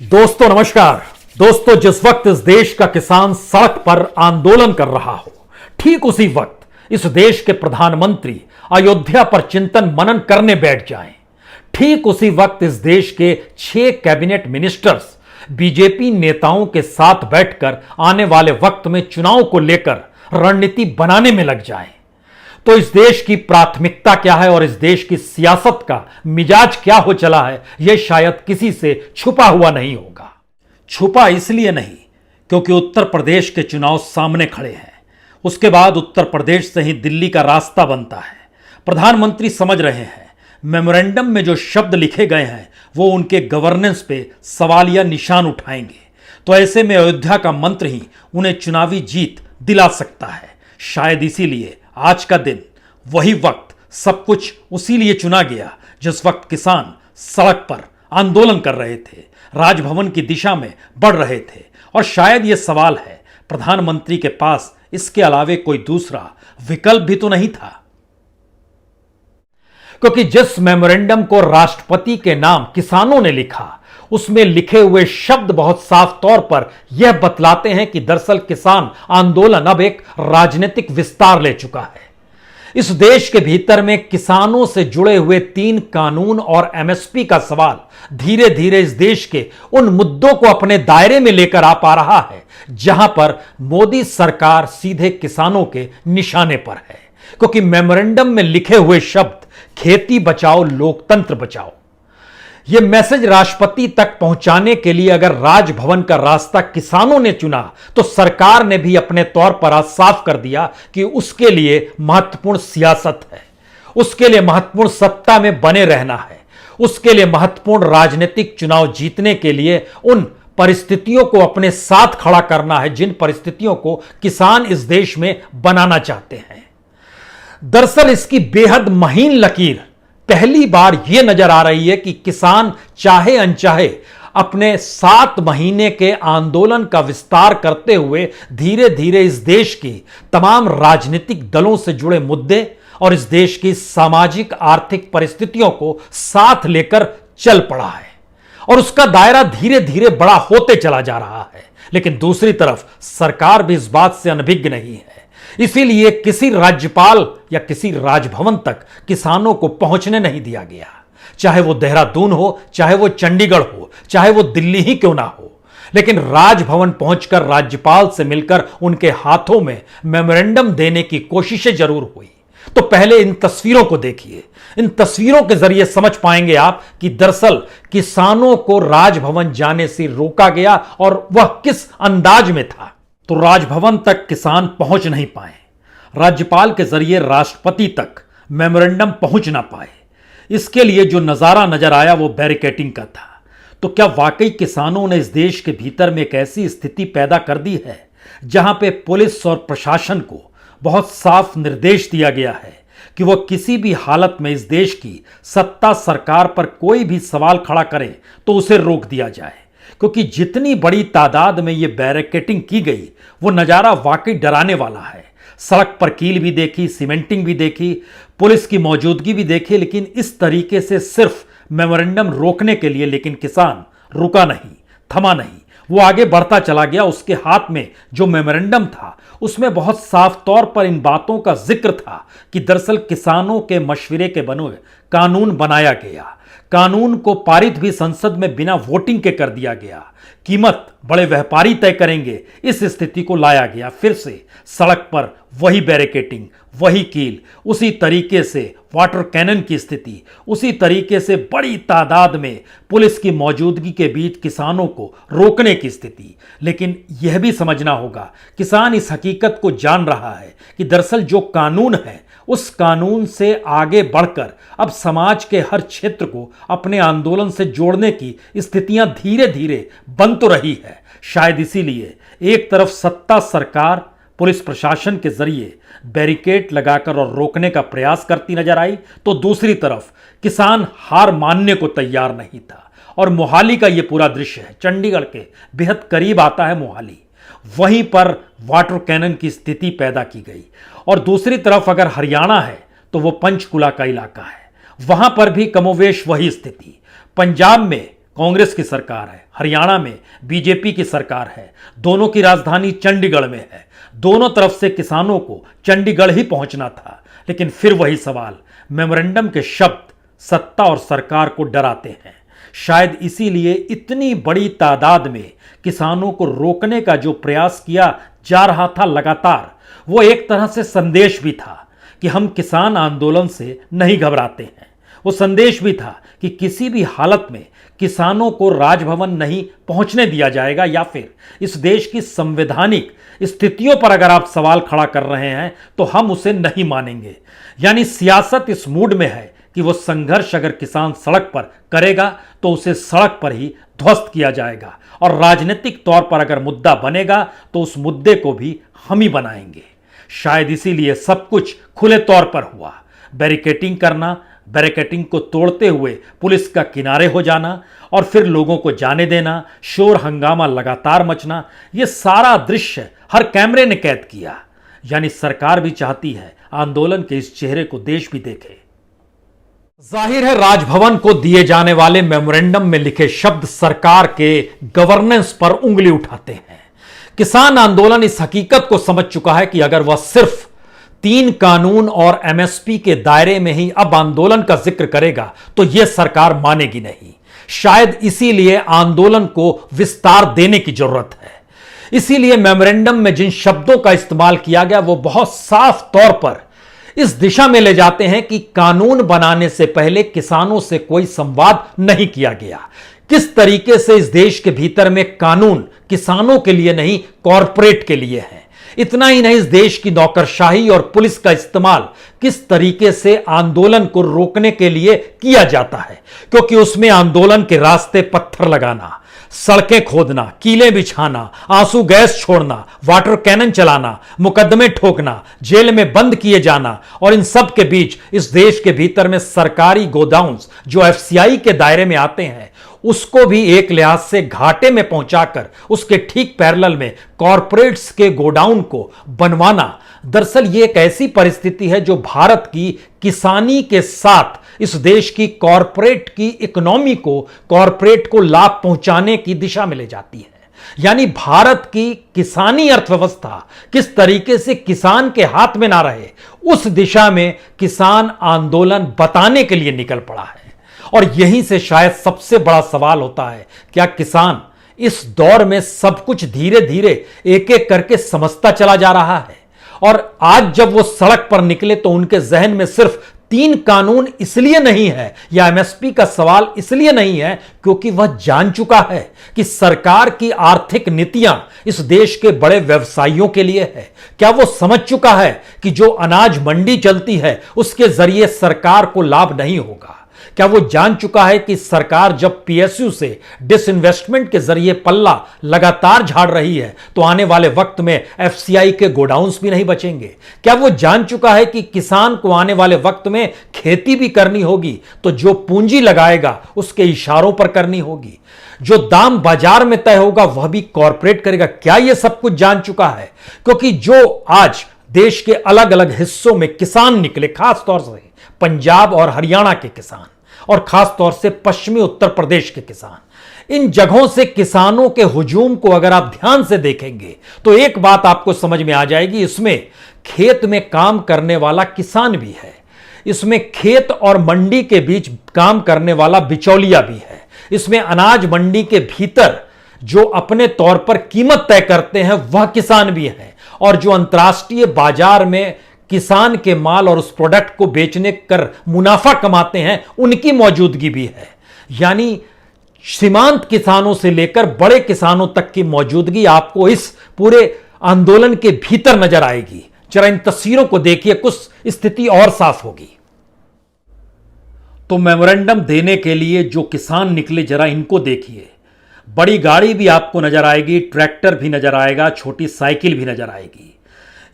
दोस्तों नमस्कार। दोस्तों, जिस वक्त इस देश का किसान सड़क पर आंदोलन कर रहा हो, ठीक उसी वक्त इस देश के प्रधानमंत्री अयोध्या पर चिंतन मनन करने बैठ जाएं। ठीक उसी वक्त इस देश के 6 कैबिनेट मिनिस्टर्स बीजेपी नेताओं के साथ बैठकर आने वाले वक्त में चुनाव को लेकर रणनीति बनाने में लग जाएं। तो इस देश की प्राथमिकता क्या है और इस देश की सियासत का मिजाज क्या हो चला है, यह शायद किसी से छुपा हुआ नहीं होगा। छुपा इसलिए नहीं क्योंकि उत्तर प्रदेश के चुनाव सामने खड़े हैं। उसके बाद उत्तर प्रदेश से ही दिल्ली का रास्ता बनता है। प्रधानमंत्री समझ रहे हैं मेमोरेंडम में जो शब्द लिखे गए हैं वो उनके गवर्नेंस पे सवालिया निशान उठाएंगे। तो ऐसे में अयोध्या का मंत्र ही उन्हें चुनावी जीत दिला सकता है। शायद इसीलिए आज का दिन, वही वक्त, सब कुछ उसी लिए चुना गया जिस वक्त किसान सड़क पर आंदोलन कर रहे थे, राजभवन की दिशा में बढ़ रहे थे। और शायद यह सवाल है, प्रधानमंत्री के पास इसके अलावे कोई दूसरा विकल्प भी तो नहीं था। क्योंकि जिस मेमोरेंडम को राष्ट्रपति के नाम किसानों ने लिखा, उसमें लिखे हुए शब्द बहुत साफ तौर पर यह बतलाते हैं कि दरअसल किसान आंदोलन अब एक राजनीतिक विस्तार ले चुका है। इस देश के भीतर में किसानों से जुड़े हुए 3 कानून और एमएसपी का सवाल धीरे धीरे इस देश के उन मुद्दों को अपने दायरे में लेकर आ पा रहा है जहां पर मोदी सरकार सीधे किसानों के निशाने पर है। क्योंकि मेमोरेंडम में लिखे हुए शब्द खेती बचाओ लोकतंत्र बचाओ, यह मैसेज राष्ट्रपति तक पहुंचाने के लिए अगर राजभवन का रास्ता किसानों ने चुना तो सरकार ने भी अपने तौर पर आज साफ कर दिया कि उसके लिए महत्वपूर्ण सियासत है, उसके लिए महत्वपूर्ण सत्ता में बने रहना है, उसके लिए महत्वपूर्ण राजनीतिक चुनाव जीतने के लिए उन परिस्थितियों को अपने साथ खड़ा करना है जिन परिस्थितियों को किसान इस देश में बनाना चाहते हैं। दरअसल इसकी बेहद महीन लकीर पहली बार यह नजर आ रही है कि किसान चाहे अनचाहे अपने 7 महीने के आंदोलन का विस्तार करते हुए धीरे धीरे इस देश की तमाम राजनीतिक दलों से जुड़े मुद्दे और इस देश की सामाजिक आर्थिक परिस्थितियों को साथ लेकर चल पड़ा है और उसका दायरा धीरे धीरे बड़ा होते चला जा रहा है। लेकिन दूसरी तरफ सरकार भी इस बात से अनभिज्ञ नहीं है। इसीलिए किसी राज्यपाल या किसी राजभवन तक किसानों को पहुंचने नहीं दिया गया, चाहे वो देहरादून हो, चाहे वो चंडीगढ़ हो, चाहे वो दिल्ली ही क्यों ना हो। लेकिन राजभवन पहुंचकर राज्यपाल से मिलकर उनके हाथों में मेमोरेंडम देने की कोशिशें जरूर हुई। तो पहले इन तस्वीरों को देखिए। इन तस्वीरों के जरिए समझ पाएंगे आप कि दरअसल किसानों को राजभवन जाने से रोका गया और वह किस अंदाज में था। तो राजभवन तक किसान पहुंच नहीं पाए, राज्यपाल के जरिए राष्ट्रपति तक मेमोरेंडम पहुंच ना पाए। इसके लिए जो नजारा नजर आया वो बैरिकेडिंग का था। तो क्या वाकई किसानों ने इस देश के भीतर में एक ऐसी स्थिति पैदा कर दी है जहां पे पुलिस और प्रशासन को बहुत साफ निर्देश दिया गया है कि वह किसी भी हालत में इस देश की सत्ता सरकार पर कोई भी सवाल खड़ा करे तो उसे रोक दिया जाए। क्योंकि जितनी बड़ी तादाद में यह बैरिकेडिंग की गई वो नज़ारा वाकई डराने वाला है। सड़क पर कील भी देखी, सीमेंटिंग भी देखी, पुलिस की मौजूदगी भी देखी, लेकिन इस तरीके से सिर्फ मेमोरेंडम रोकने के लिए। लेकिन किसान रुका नहीं, थमा नहीं, वो आगे बढ़ता चला गया। उसके हाथ में जो मेमोरेंडम था उसमें बहुत साफ तौर पर इन बातों का जिक्र था कि दरअसल किसानों के मशवरे के बने कानून बनाया गया, कानून को पारित भी संसद में बिना वोटिंग के कर दिया गया, कीमत बड़े व्यापारी तय करेंगे, इस स्थिति को लाया गया। फिर से सड़क पर वही बैरिकेडिंग, वही कील, उसी तरीके से वाटर कैनन की स्थिति, उसी तरीके से बड़ी तादाद में पुलिस की मौजूदगी के बीच किसानों को रोकने की स्थिति। लेकिन यह भी समझना होगा, किसान इस हकीकत को जान रहा है कि दरअसल जो कानून है उस कानून से आगे बढ़कर अब समाज के हर क्षेत्र को अपने आंदोलन से जोड़ने की स्थितियां धीरे धीरे बन तो रही है। शायद इसीलिए एक तरफ सत्ता सरकार पुलिस प्रशासन के जरिए बैरिकेड लगाकर और रोकने का प्रयास करती नजर आई, तो दूसरी तरफ किसान हार मानने को तैयार नहीं था। और मोहाली का यह पूरा दृश्य है, चंडीगढ़ के बेहद करीब आता है मोहाली, वहीं पर वाटर कैनन की स्थिति पैदा की गई। और दूसरी तरफ अगर हरियाणा है तो वो पंचकुला का इलाका है, वहां पर भी कमोवेश वही स्थिति। पंजाब में कांग्रेस की सरकार है, हरियाणा में बीजेपी की सरकार है, दोनों की राजधानी चंडीगढ़ में है। दोनों तरफ से किसानों को चंडीगढ़ ही पहुंचना था, लेकिन फिर वही सवाल, मेमोरेंडम के शब्द सत्ता और सरकार को डराते हैं। शायद इसीलिए इतनी बड़ी तादाद में किसानों को रोकने का जो प्रयास किया जा रहा था लगातार, वो एक तरह से संदेश भी था कि हम किसान आंदोलन से नहीं घबराते हैं। वो संदेश भी था कि किसी भी हालत में किसानों को राजभवन नहीं पहुंचने दिया जाएगा, या फिर इस देश की संवैधानिक स्थितियों पर अगर आप सवाल खड़ा कर रहे हैं तो हम उसे नहीं मानेंगे। यानी सियासत इस मूड में है कि वो संघर्ष अगर किसान सड़क पर करेगा तो उसे सड़क पर ही ध्वस्त किया जाएगा, और राजनीतिक तौर पर अगर मुद्दा बनेगा तो उस मुद्दे को भी हम ही बनाएंगे। शायद इसीलिए सब कुछ खुले तौर पर हुआ। बैरिकेटिंग करना, बैरिकेटिंग को तोड़ते हुए पुलिस का किनारे हो जाना और फिर लोगों को जाने देना, शोर हंगामा लगातार मचना, यह सारा दृश्य हर कैमरे ने कैद किया। यानी सरकार भी चाहती है आंदोलन के इस चेहरे को देश भी देखे। जाहिर है राजभवन को दिए जाने वाले मेमोरेंडम में लिखे शब्द सरकार के गवर्नेंस पर उंगली उठाते हैं। किसान आंदोलन इस हकीकत को समझ चुका है कि अगर वह सिर्फ 3 कानून और एमएसपी के दायरे में ही अब आंदोलन का जिक्र करेगा तो यह सरकार मानेगी नहीं। शायद इसीलिए आंदोलन को विस्तार देने की जरूरत है। इसीलिए मेमोरेंडम में जिन शब्दों का इस्तेमाल किया गया वो बहुत साफ तौर पर इस दिशा में ले जाते हैं कि कानून बनाने से पहले किसानों से कोई संवाद नहीं किया गया। किस तरीके से इस देश के भीतर में कानून किसानों के लिए नहीं, कॉरपोरेट के लिए है। इतना ही नहीं, इस देश की नौकरशाही और पुलिस का इस्तेमाल किस तरीके से आंदोलन को रोकने के लिए किया जाता है, क्योंकि उसमें आंदोलन के रास्ते पत्थर लगाना, सड़कें खोदना, कीले बिछाना, आंसू गैस छोड़ना, वाटर कैनन चलाना, मुकदमे ठोकना, जेल में बंद किए जाना, और इन सब के बीच इस देश के भीतर में सरकारी गोडाउन्स जो एफसीआई के दायरे में आते हैं उसको भी एक लिहाज से घाटे में पहुंचाकर उसके ठीक पैरेलल में कॉरपोरेट्स के गोडाउन को बनवाना। दरअसल ये एक ऐसी परिस्थिति है जो भारत की किसानी के साथ इस देश की कॉरपोरेट की इकोनॉमी को, कॉरपोरेट को लाभ पहुंचाने की दिशा में ले जाती है। यानी भारत की किसानी अर्थव्यवस्था किस तरीके से किसान के हाथ में ना रहे, उस दिशा में किसान आंदोलन बताने के लिए निकल पड़ा है। और यहीं से शायद सबसे बड़ा सवाल होता है, क्या किसान इस दौर में सब कुछ धीरे धीरे एक एक करके समझता चला जा रहा है? और आज जब वो सड़क पर निकले तो उनके जहन में सिर्फ 3 कानून इसलिए नहीं है या एमएसपी का सवाल इसलिए नहीं है क्योंकि वह जान चुका है कि सरकार की आर्थिक नीतियां इस देश के बड़े व्यवसायियों के लिए है। क्या वो समझ चुका है कि जो अनाज मंडी चलती है उसके जरिए सरकार को लाभ नहीं होगा? क्या वो जान चुका है कि सरकार जब पीएसयू से डिसइन्वेस्टमेंट के जरिए पल्ला लगातार झाड़ रही है तो आने वाले वक्त में एफसीआई के गोडाउन्स भी नहीं बचेंगे? क्या वो जान चुका है कि किसान को आने वाले वक्त में खेती भी करनी होगी तो जो पूंजी लगाएगा उसके इशारों पर करनी होगी, जो दाम बाजार में तय होगा वह भी कॉरपोरेट करेगा? क्या ये सब कुछ जान चुका है? क्योंकि जो आज देश के अलग अलग हिस्सों में किसान निकले, खास तौर से पंजाब और हरियाणा के किसान और खास तौर से पश्चिमी उत्तर प्रदेश के किसान, इन जगहों से किसानों के हुजूम को अगर आप ध्यान से देखेंगे तो एक बात आपको समझ में आ जाएगी, इसमें खेत में काम करने वाला किसान भी है, इसमें खेत और मंडी के बीच काम करने वाला बिचौलिया भी है, इसमें अनाज मंडी के भीतर जो अपने तौर पर कीमत तय करते हैं वह किसान भी है, और जो अंतर्राष्ट्रीय बाजार में किसान के माल और उस प्रोडक्ट को बेचने कर मुनाफा कमाते हैं उनकी मौजूदगी भी है। यानी सीमांत किसानों से लेकर बड़े किसानों तक की मौजूदगी आपको इस पूरे आंदोलन के भीतर नजर आएगी। जरा इन तस्वीरों को देखिए, कुछ स्थिति और साफ होगी। तो मेमोरेंडम देने के लिए जो किसान निकले जरा इनको देखिए। बड़ी गाड़ी भी आपको नजर आएगी, ट्रैक्टर भी नजर आएगा, छोटी साइकिल भी नजर आएगी।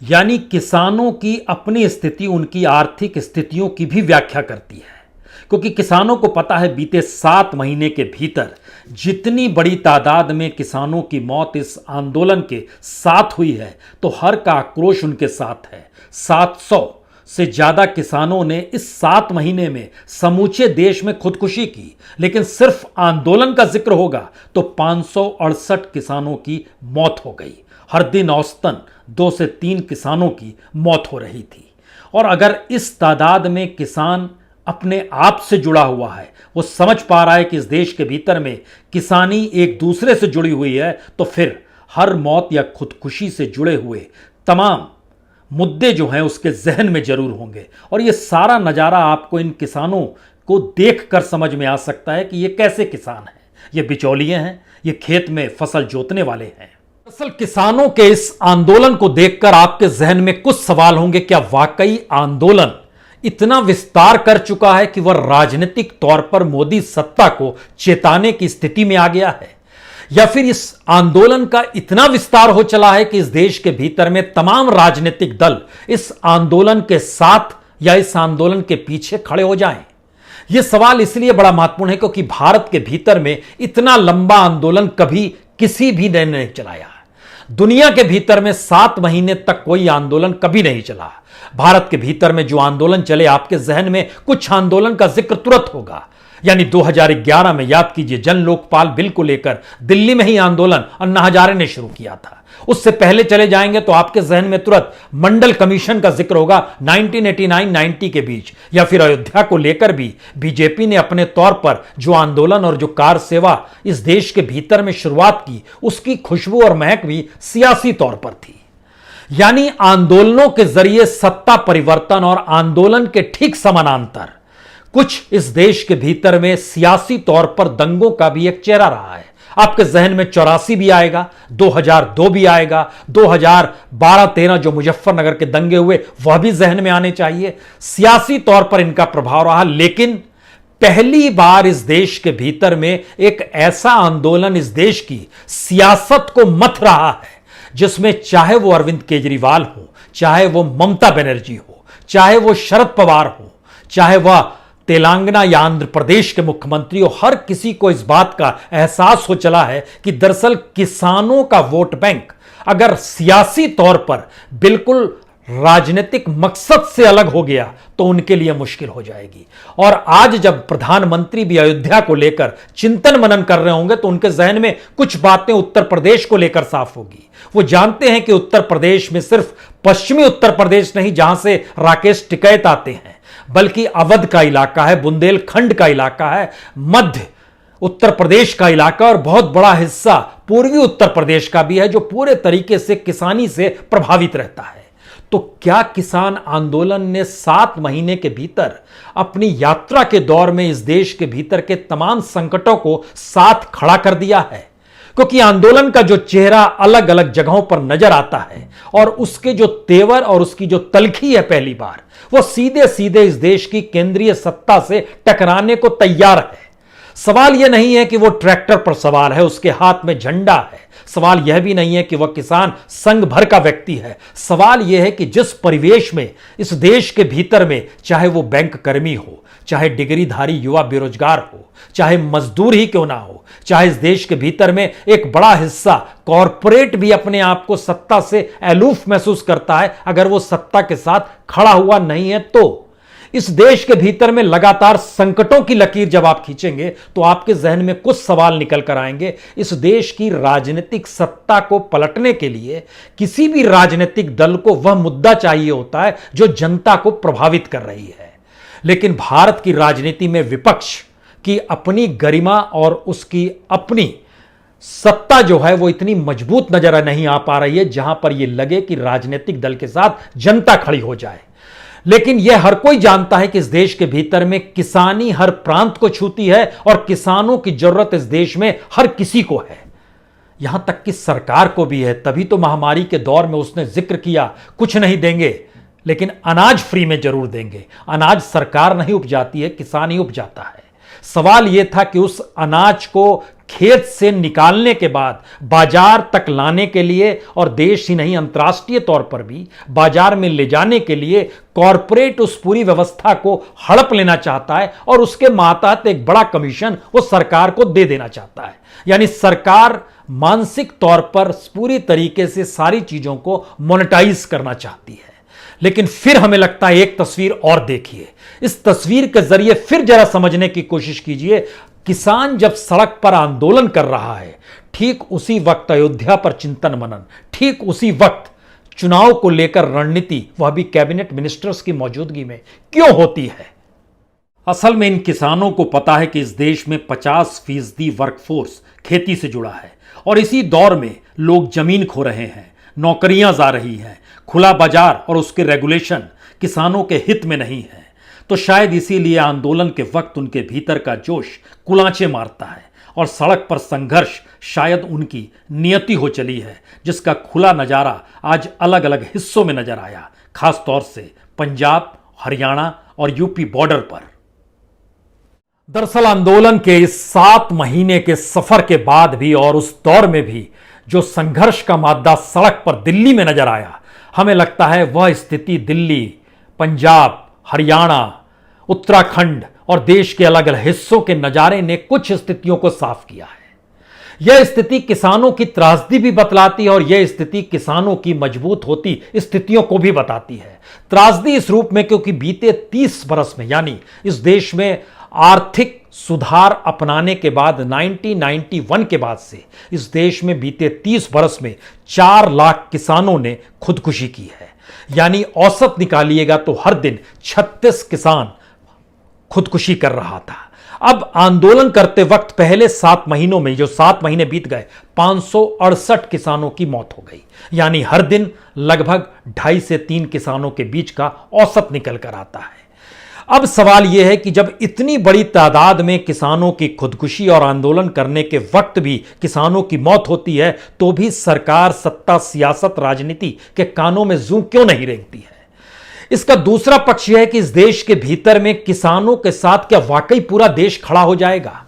यानी किसानों की अपनी स्थिति उनकी आर्थिक स्थितियों की भी व्याख्या करती है, क्योंकि किसानों को पता है बीते 7 महीने के भीतर जितनी बड़ी तादाद में किसानों की मौत इस आंदोलन के साथ हुई है तो हर का आक्रोश उनके साथ है। से ज्यादा किसानों ने इस 7 महीने में समूचे देश में खुदकुशी की, लेकिन सिर्फ आंदोलन का जिक्र होगा तो 568 किसानों की मौत हो गई। हर दिन औसतन 2 से 3 किसानों की मौत हो रही थी। और अगर इस तादाद में किसान अपने आप से जुड़ा हुआ है, वो समझ पा रहा है कि इस देश के भीतर में किसानी एक दूसरे से जुड़ी हुई है, तो फिर हर मौत या खुदकुशी से जुड़े हुए तमाम मुद्दे जो हैं उसके जहन में जरूर होंगे। और ये सारा नज़ारा आपको इन किसानों को देखकर समझ में आ सकता है कि ये कैसे किसान हैं। ये बिचौलिए हैं, ये खेत में फसल जोतने वाले हैं। दरअसल किसानों के इस आंदोलन को देखकर आपके जहन में कुछ सवाल होंगे, क्या वाकई आंदोलन इतना विस्तार कर चुका है कि वह राजनीतिक तौर पर मोदी सत्ता को चेताने की स्थिति में आ गया है, या फिर इस आंदोलन का इतना विस्तार हो चला है कि इस देश के भीतर में तमाम राजनीतिक दल इस आंदोलन के साथ या इस आंदोलन के पीछे खड़े हो जाएं। यह सवाल इसलिए बड़ा महत्वपूर्ण है क्योंकि भारत के भीतर में इतना लंबा आंदोलन कभी किसी भी ने नहीं चलाया। दुनिया के भीतर में 7 महीने तक कोई आंदोलन कभी नहीं चला। भारत के भीतर में जो आंदोलन चले, आपके जहन में कुछ आंदोलन का जिक्र तुरंत होगा। यानी 2011 में याद कीजिए, जन लोकपाल बिल को लेकर दिल्ली में ही आंदोलन अन्ना हजारे ने शुरू किया था। उससे पहले चले जाएंगे तो आपके जहन में तुरंत मंडल कमीशन का जिक्र होगा 1989-90 के बीच, या फिर अयोध्या को लेकर भी बीजेपी ने अपने तौर पर जो आंदोलन और जो कार सेवा इस देश के भीतर में शुरुआत की, उसकी खुशबू और महक भी सियासी तौर पर थी। यानी आंदोलनों के जरिए सत्ता परिवर्तन और आंदोलन के ठीक समानांतर कुछ इस देश के भीतर में सियासी तौर पर दंगों का भी एक चेहरा रहा है। आपके जहन में 84 भी आएगा, 2002 भी आएगा, 2012-13 जो मुजफ्फरनगर के दंगे हुए वह भी जहन में आने चाहिए। सियासी तौर पर इनका प्रभाव रहा, लेकिन पहली बार इस देश के भीतर में एक ऐसा आंदोलन इस देश की सियासत को मथ रहा है जिसमें चाहे वो अरविंद केजरीवाल हो, चाहे वो ममता बनर्जी हो, चाहे वो शरद पवार हो, चाहे वह तेलंगाना या आंध्र प्रदेश के मुख्यमंत्री हो, हर किसी को इस बात का एहसास हो चला है कि दरअसल किसानों का वोट बैंक अगर सियासी तौर पर बिल्कुल राजनीतिक मकसद से अलग हो गया तो उनके लिए मुश्किल हो जाएगी। और आज जब प्रधानमंत्री भी अयोध्या को लेकर चिंतन मनन कर रहे होंगे तो उनके जहन में कुछ बातें उत्तर प्रदेश को लेकर साफ होगी। वो जानते हैं कि उत्तर प्रदेश में सिर्फ पश्चिमी उत्तर प्रदेश नहीं जहां से राकेश टिकैत आते हैं, बल्कि अवध का इलाका है, बुंदेलखंड का इलाका है, मध्य उत्तर प्रदेश का इलाका और बहुत बड़ा हिस्सा पूर्वी उत्तर प्रदेश का भी है जो पूरे तरीके से किसानी से प्रभावित रहता है। तो क्या किसान आंदोलन ने 7 महीने के भीतर अपनी यात्रा के दौर में इस देश के भीतर के तमाम संकटों को साथ खड़ा कर दिया है? क्योंकि आंदोलन का जो चेहरा अलग अलग जगहों पर नजर आता है और उसके जो तेवर और उसकी जो तलखी है पहली बार, वो सीधे सीधे इस देश की केंद्रीय सत्ता से टकराने को तैयार है। सवाल यह नहीं है कि वो ट्रैक्टर पर सवार है, उसके हाथ में झंडा है। सवाल यह भी नहीं है कि वह किसान संघ भर का व्यक्ति है। सवाल यह है कि जिस परिवेश में इस देश के भीतर में, चाहे वो बैंक कर्मी हो, चाहे डिग्रीधारी युवा बेरोजगार हो, चाहे मजदूर ही क्यों ना हो, चाहे इस देश के भीतर में एक बड़ा हिस्सा कॉरपोरेट भी अपने आप को सत्ता से अलूफ महसूस करता है, अगर वो सत्ता के साथ खड़ा हुआ नहीं है तो इस देश के भीतर में लगातार संकटों की लकीर जब आप खींचेंगे तो आपके जहन में कुछ सवाल निकल कर आएंगे। इस देश की राजनीतिक सत्ता को पलटने के लिए किसी भी राजनीतिक दल को वह मुद्दा चाहिए होता है जो जनता को प्रभावित कर रही है। लेकिन भारत की राजनीति में विपक्ष की अपनी गरिमा और उसकी अपनी सत्ता जो है वो इतनी मजबूत नजर नहीं आ पा रही है जहां पर यह लगे कि राजनीतिक दल के साथ जनता खड़ी हो जाए। लेकिन यह हर कोई जानता है कि इस देश के भीतर में किसानी हर प्रांत को छूती है और किसानों की जरूरत इस देश में हर किसी को है, यहां तक कि सरकार को भी है। तभी तो महामारी के दौर में उसने जिक्र किया कुछ नहीं देंगे लेकिन अनाज फ्री में जरूर देंगे। अनाज सरकार नहीं उपजाती है, किसान ही उपजाता है। सवाल यह था कि उस अनाज को खेत से निकालने के बाद बाजार तक लाने के लिए और देश ही नहीं अंतर्राष्ट्रीय तौर पर भी बाजार में ले जाने के लिए कॉरपोरेट उस पूरी व्यवस्था को हड़प लेना चाहता है और उसके मातहत एक बड़ा कमीशन वो सरकार को दे देना चाहता है। यानी सरकार मानसिक तौर पर पूरी तरीके से सारी चीजों को मोनेटाइज करना चाहती है। लेकिन फिर हमें लगता है एक तस्वीर और देखिए, इस तस्वीर के जरिए फिर जरा समझने की कोशिश कीजिए। किसान जब सड़क पर आंदोलन कर रहा है, ठीक उसी वक्त अयोध्या पर चिंतन मनन, ठीक उसी वक्त चुनाव को लेकर रणनीति, वह भी कैबिनेट मिनिस्टर्स की मौजूदगी में क्यों होती है? असल में इन किसानों को पता है कि इस देश में 50% वर्कफोर्स खेती से जुड़ा है और इसी दौर में लोग जमीन खो रहे हैं, नौकरियां जा रही हैं, खुला बाजार और उसके रेगुलेशन किसानों के हित में नहीं है। तो शायद इसीलिए आंदोलन के वक्त उनके भीतर का जोश कुलांचे मारता है और सड़क पर संघर्ष शायद उनकी नियति हो चली है, जिसका खुला नजारा आज अलग अलग हिस्सों में नजर आया, खास तौर से पंजाब, हरियाणा और यूपी बॉर्डर पर। दरअसल आंदोलन के इस 7 महीने के सफर के बाद भी और उस दौर में भी जो संघर्ष का मादा सड़क पर दिल्ली में नजर आया, हमें लगता है वह स्थिति दिल्ली, पंजाब, हरियाणा, उत्तराखंड और देश के अलग अलग हिस्सों के नजारे ने कुछ स्थितियों को साफ किया है। यह स्थिति किसानों की त्रासदी भी बतलाती है और यह स्थिति किसानों की मजबूत होती स्थितियों को भी बताती है। त्रासदी इस रूप में क्योंकि बीते 30 बरस में, यानी इस देश में आर्थिक सुधार अपनाने के बाद 1991 के बाद से इस देश में बीते 30 बरस में 4 लाख किसानों ने खुदकुशी की है। यानी औसत निकालिएगा तो हर दिन 36 किसान खुदकुशी कर रहा था। अब आंदोलन करते वक्त पहले 7 महीनों में, जो 7 महीने बीत गए, 568 किसानों की मौत हो गई। यानी हर दिन लगभग 2.5 से 3 किसानों के बीच का औसत निकल कर आता है। अब सवाल यह है कि जब इतनी बड़ी तादाद में किसानों की खुदकुशी और आंदोलन करने के वक्त भी किसानों की मौत होती है, तो भी सरकार, सत्ता, सियासत, राजनीति के कानों में जूं क्यों नहीं रेंगती है? इसका दूसरा पक्ष यह है कि इस देश के भीतर में किसानों के साथ क्या वाकई पूरा देश खड़ा हो जाएगा?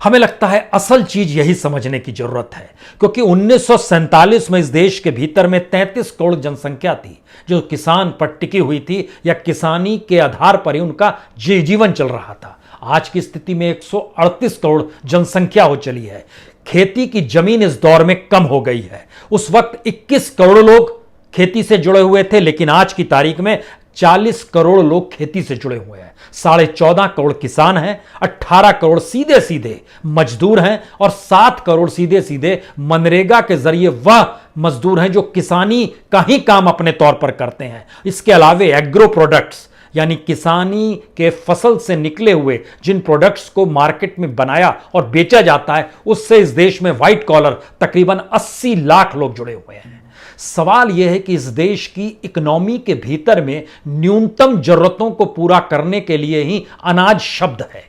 हमें लगता है असल चीज यही समझने की जरूरत है, क्योंकि 1947 में इस देश के भीतर में 33 करोड़ जनसंख्या थी जो किसान पर टिकी हुई थी, या किसानी के आधार पर ही उनका जीवन चल रहा था। आज की स्थिति में 138 करोड़ जनसंख्या हो चली है। खेती की जमीन इस दौर में कम हो गई है। उस वक्त 21 करोड़ लोग खेती से जुड़े हुए थे, लेकिन आज की तारीख में 40 करोड़ लोग खेती से जुड़े हुए हैं। 14.5 करोड़ किसान हैं, 18 करोड़ सीधे सीधे मजदूर हैं और 7 करोड़ सीधे सीधे मनरेगा के जरिए वह मजदूर हैं जो किसानी का ही काम अपने तौर पर करते हैं। इसके अलावे एग्रो प्रोडक्ट्स, यानी किसानी के फसल से निकले हुए जिन प्रोडक्ट्स को मार्केट में बनाया और बेचा जाता है, उससे इस देश में व्हाइट कॉलर तकरीबन 80 लाख लोग जुड़े हुए हैं। सवाल यह है कि इस देश की इकोनॉमी के भीतर में न्यूनतम जरूरतों को पूरा करने के लिए ही अनाज शब्द है,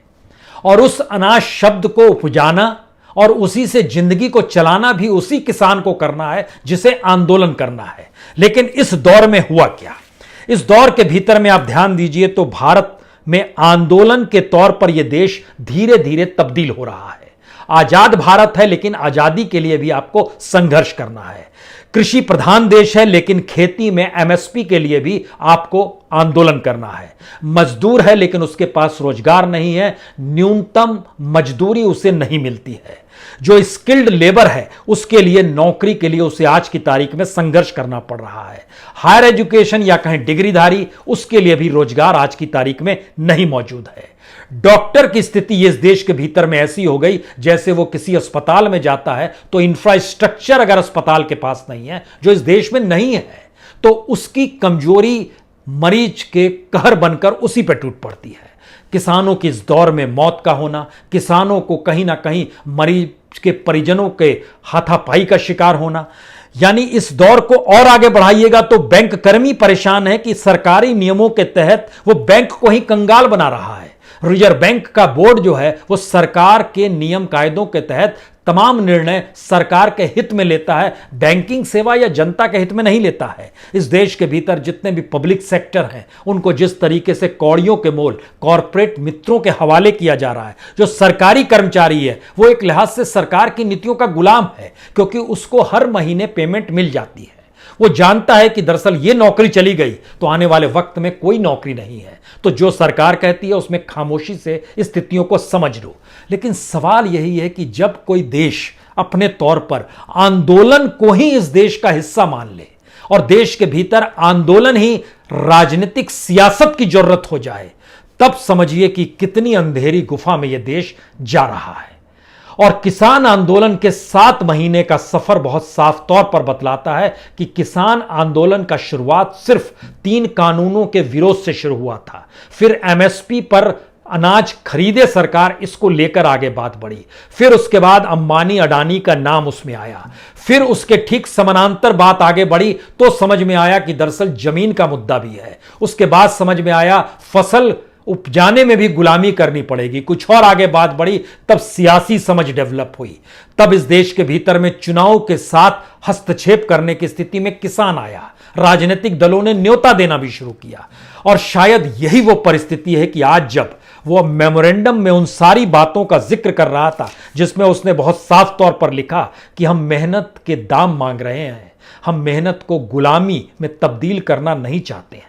और उस अनाज शब्द को उपजाना और उसी से जिंदगी को चलाना भी उसी किसान को करना है जिसे आंदोलन करना है। लेकिन इस दौर में हुआ क्या? इस दौर के भीतर में आप ध्यान दीजिए तो भारत में आंदोलन के तौर पर यह देश धीरे धीरे तब्दील हो रहा है। आजाद भारत है, लेकिन आजादी के लिए भी आपको संघर्ष करना है। कृषि प्रधान देश है, लेकिन खेती में एमएसपी के लिए भी आपको आंदोलन करना है। मजदूर है, लेकिन उसके पास रोजगार नहीं है, न्यूनतम मजदूरी उसे नहीं मिलती है। जो स्किल्ड लेबर है उसके लिए, नौकरी के लिए उसे आज की तारीख में संघर्ष करना पड़ रहा है। हायर एजुकेशन या कहें डिग्रीधारी, उसके लिए भी रोजगार आज की तारीख में नहीं मौजूद है। डॉक्टर की स्थिति इस देश के भीतर में ऐसी हो गई जैसे वो किसी अस्पताल में जाता है तो इंफ्रास्ट्रक्चर अगर अस्पताल के पास नहीं है, जो इस देश में नहीं है, तो उसकी कमजोरी मरीज के कहर बनकर उसी पर टूट पड़ती है। किसानों की इस दौर में मौत का होना, किसानों को कहीं ना कहीं मरीज के परिजनों के हाथापाई का शिकार होना, यानी इस दौर को और आगे बढ़ाइएगा तो बैंक कर्मी परेशान है कि सरकारी नियमों के तहत वो बैंक को ही कंगाल बना रहा है। रिजर्व बैंक का बोर्ड जो है वो सरकार के नियम कायदों के तहत तमाम निर्णय सरकार के हित में लेता है, बैंकिंग सेवा या जनता के हित में नहीं लेता है। इस देश के भीतर जितने भी पब्लिक सेक्टर हैं उनको जिस तरीके से कौड़ियों के मोल कॉरपोरेट मित्रों के हवाले किया जा रहा है, जो सरकारी कर्मचारी है वो एक लिहाज से सरकार की नीतियों का गुलाम है, क्योंकि उसको हर महीने पेमेंट मिल जाती है। वो जानता है कि दरअसल ये नौकरी चली गई तो आने वाले वक्त में कोई नौकरी नहीं है, तो जो सरकार कहती है उसमें खामोशी से स्थितियों को समझ लो। लेकिन सवाल यही है कि जब कोई देश अपने तौर पर आंदोलन को ही इस देश का हिस्सा मान ले और देश के भीतर आंदोलन ही राजनीतिक सियासत की जरूरत हो जाए, तब समझिए कि कितनी अंधेरी गुफा में यह देश जा रहा है। और किसान आंदोलन के 7 महीने का सफर बहुत साफ तौर पर बतलाता है कि किसान आंदोलन का शुरुआत सिर्फ 3 कानूनों के विरोध से शुरू हुआ था। फिर एमएसपी पर अनाज खरीदे सरकार, इसको लेकर आगे बात बढ़ी। फिर उसके बाद अंबानी अडानी का नाम उसमें आया। फिर उसके ठीक समानांतर बात आगे बढ़ी तो समझ में आया कि दरअसल जमीन का मुद्दा भी है। उसके बाद समझ में आया फसल उपजाने में भी गुलामी करनी पड़ेगी। कुछ और आगे बात बढ़ी, तब सियासी समझ डेवलप हुई। तब इस देश के भीतर में चुनाव के साथ हस्तक्षेप करने की स्थिति में किसान आया। राजनीतिक दलों ने न्योता देना भी शुरू किया। और शायद यही वो परिस्थिति है कि आज जब वो मेमोरेंडम में उन सारी बातों का जिक्र कर रहा था जिसमें उसने बहुत साफ तौर पर लिखा कि हम मेहनत के दाम मांग रहे हैं, हम मेहनत को गुलामी में तब्दील करना नहीं चाहते हैं।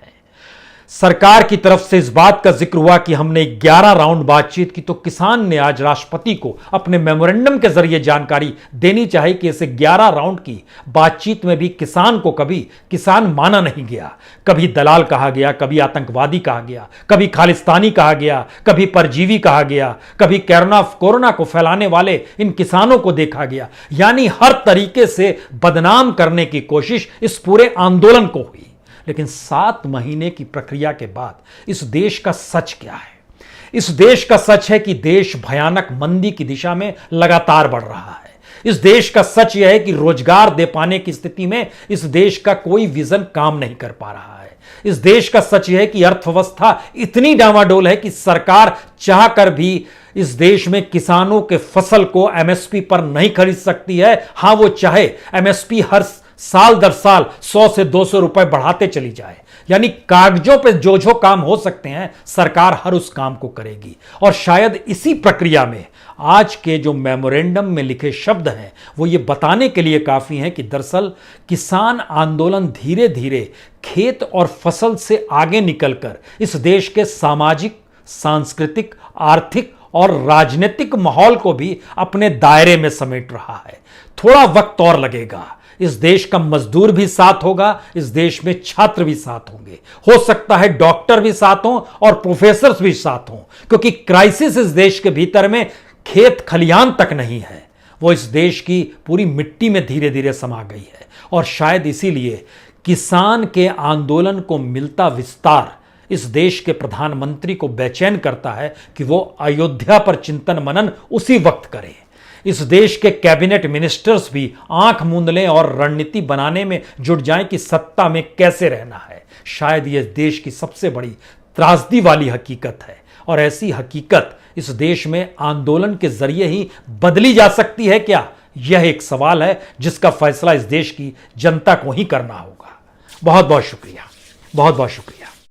सरकार की तरफ से इस बात का जिक्र हुआ कि हमने 11 राउंड बातचीत की, तो किसान ने आज राष्ट्रपति को अपने मेमोरेंडम के जरिए जानकारी देनी चाहिए कि इसे 11 राउंड की बातचीत में भी किसान को कभी किसान माना नहीं गया। कभी दलाल कहा गया, कभी आतंकवादी कहा गया, कभी खालिस्तानी कहा गया, कभी परजीवी कहा गया, कभी कोरोना को फैलाने वाले इन किसानों को देखा गया। यानी हर तरीके से बदनाम करने की कोशिश इस पूरे आंदोलन को हुई। लेकिन 7 महीने की प्रक्रिया के बाद इस देश का सच क्या है? इस देश का सच है कि देश भयानक मंदी की दिशा में लगातार बढ़ रहा है। इस देश का सच यह है कि रोजगार दे पाने की स्थिति में इस देश का कोई विजन काम नहीं कर पा रहा है। इस देश का सच यह है कि अर्थव्यवस्था इतनी डामाडोल है कि सरकार चाहकर भी इस देश में किसानों के फसल को एमएसपी पर नहीं खरीद सकती है। हां, वो चाहे एमएसपी हर साल दर साल 100 से 200 रुपए बढ़ाते चली जाए। यानी कागजों पे जो काम हो सकते हैं सरकार हर उस काम को करेगी। और शायद इसी प्रक्रिया में आज के जो मेमोरेंडम में लिखे शब्द हैं वो ये बताने के लिए काफी हैं कि दरअसल किसान आंदोलन धीरे धीरे खेत और फसल से आगे निकलकर इस देश के सामाजिक, सांस्कृतिक, आर्थिक और राजनीतिक माहौल को भी अपने दायरे में समेट रहा है। थोड़ा वक्त और लगेगा। इस देश का मजदूर भी साथ होगा, इस देश में छात्र भी साथ होंगे, हो सकता है डॉक्टर भी साथ हों और प्रोफेसर्स भी साथ हों, क्योंकि क्राइसिस इस देश के भीतर में खेत खलियान तक नहीं है, वो इस देश की पूरी मिट्टी में धीरे धीरे समा गई है। और शायद इसीलिए किसान के आंदोलन को मिलता विस्तार इस देश के प्रधानमंत्री को बेचैन करता है कि वो अयोध्या पर चिंतन मनन उसी वक्त करें। इस देश के कैबिनेट मिनिस्टर्स भी आंख मूंद लें और रणनीति बनाने में जुट जाएं कि सत्ता में कैसे रहना है। शायद यह देश की सबसे बड़ी त्रासदी वाली हकीकत है। और ऐसी हकीकत इस देश में आंदोलन के जरिए ही बदली जा सकती है क्या? यह एक सवाल है जिसका फैसला इस देश की जनता को ही करना होगा। बहुत बहुत शुक्रिया, बहुत बहुत शुक्रिया।